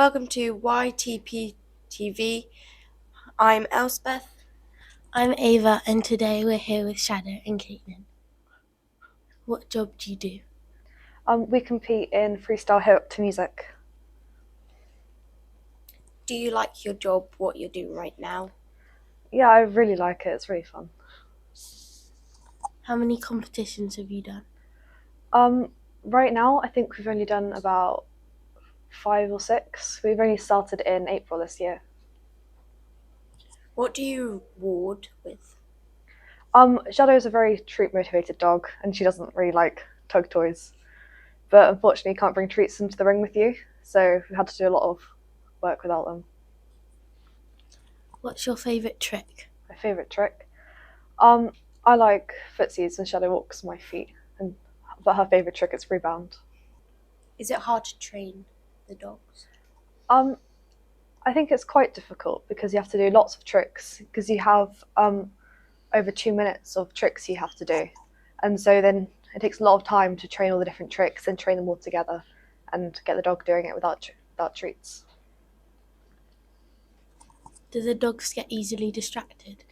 Welcome to YTP TV. I'm Elspeth. I'm Ava, and today we're here with Shadow and Caitlin. What job do you do? We compete in freestyle hip to music. Do you like your job, what you're doing right now? Yeah, I really like it. It's really fun. How many competitions have you done? Right now, I think we've only done about 5 or 6. We've only started in April this year. What do you reward with? Shadow's a very treat motivated dog, and she doesn't really like tug toys. But unfortunately, you can't bring treats into the ring with you, so we've had to do a lot of work without them. What's your favourite trick? My favourite trick? I like footsies when Shadow walks my feet, but her favourite trick is rebound. Is it hard to train the dogs? I think it's quite difficult because you have to do lots of tricks because you have over 2 minutes of tricks you have to do, and so then it takes a lot of time to train all the different tricks and train them all together, and get the dog doing it without treats. Do the dogs get easily distracted?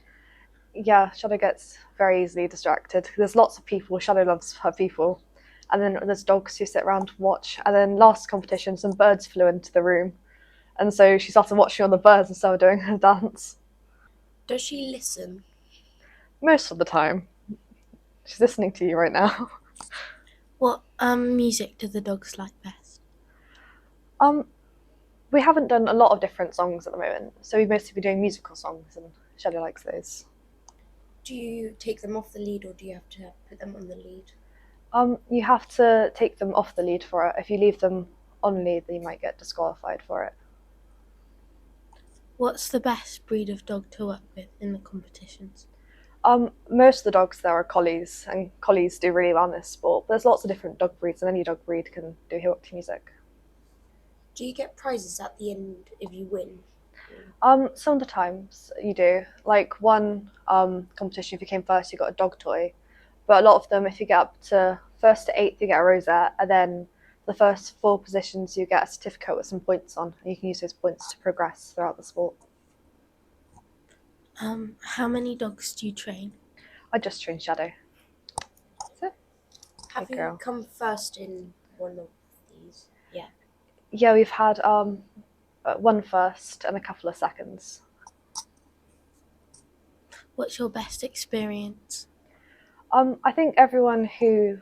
Yeah, Shadow gets very easily distracted. There's lots of people. Shadow loves her people, and then there's dogs who sit around and watch. And then last competition, some birds flew into the room, and so she started watching all the birds instead of doing her dance. Does she listen? Most of the time, she's listening to you right now. What music do the dogs like best? We haven't done a lot of different songs at the moment, so we've mostly been doing musical songs, and Shadow likes those. Do you take them off the lead or do you have to put them on the lead? You have to take them off the lead for it. If you leave them on lead, then you might get disqualified for it. What's the best breed of dog to work with in the competitions? Most of the dogs there are collies, and collies do really well in this sport. But there's lots of different dog breeds, and any dog breed can do heel to music. Do you get prizes at the end if you win? Some of the times you do. Like one competition, if you came first, you got a dog toy. But a lot of them, if you get up to first to eighth, you get a rosette, and then the first 4 positions, you get a certificate with some points on, and you can use those points to progress throughout the sport. How many dogs do you train? I just train Shadow. So, Have good you girl. come first in one of these? Yeah. Yeah, we've had one first and a couple of seconds. What's your best experience? I think everyone who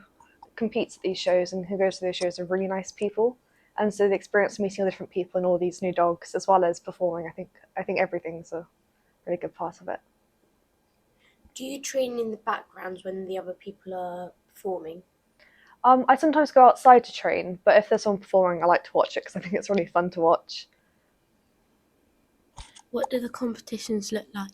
competes at these shows and who goes to those shows are really nice people, and so the experience of meeting all different people and all these new dogs, as well as performing, I think everything's a really good part of it. Do you train in the backgrounds when the other people are performing? I sometimes go outside to train, but if there's someone performing, I like to watch it because I think it's really fun to watch. What do the competitions look like?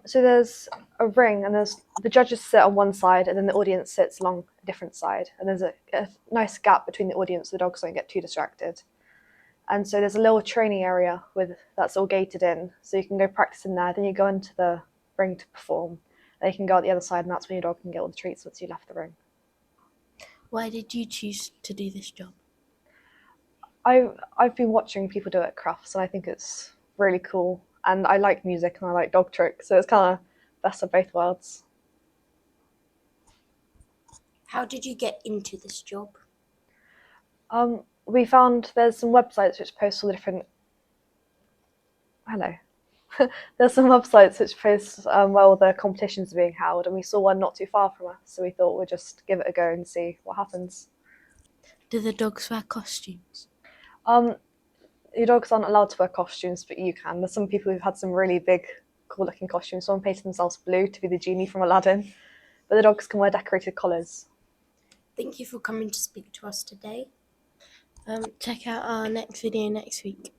So there's a ring, and there's the judges sit on one side, and then the audience sits along a different side, and there's a nice gap between the audience so the dogs don't get too distracted. And so there's a little training area that's all gated in, so you can go practice in there. Then you go into the ring to perform. Then you can go out the other side, and that's when your dog can get all the treats once you left the ring. Why did you choose to do this job? I've been watching people do it at Crufts, and I think it's really cool. And I like music and I like dog tricks, so it's kind of best of both worlds. How did you get into this job? We found there's some websites which post all the different. Hello. There's some websites which post where all the competitions are being held, and we saw one not too far from us, so we thought we'd just give it a go and see what happens. Do the dogs wear costumes? Your dogs aren't allowed to wear costumes, but you can. There's some people who've had some really big, cool-looking costumes. Someone painted themselves blue to be the genie from Aladdin, but the dogs can wear decorated collars. Thank you for coming to speak to us today. Check out our next video next week.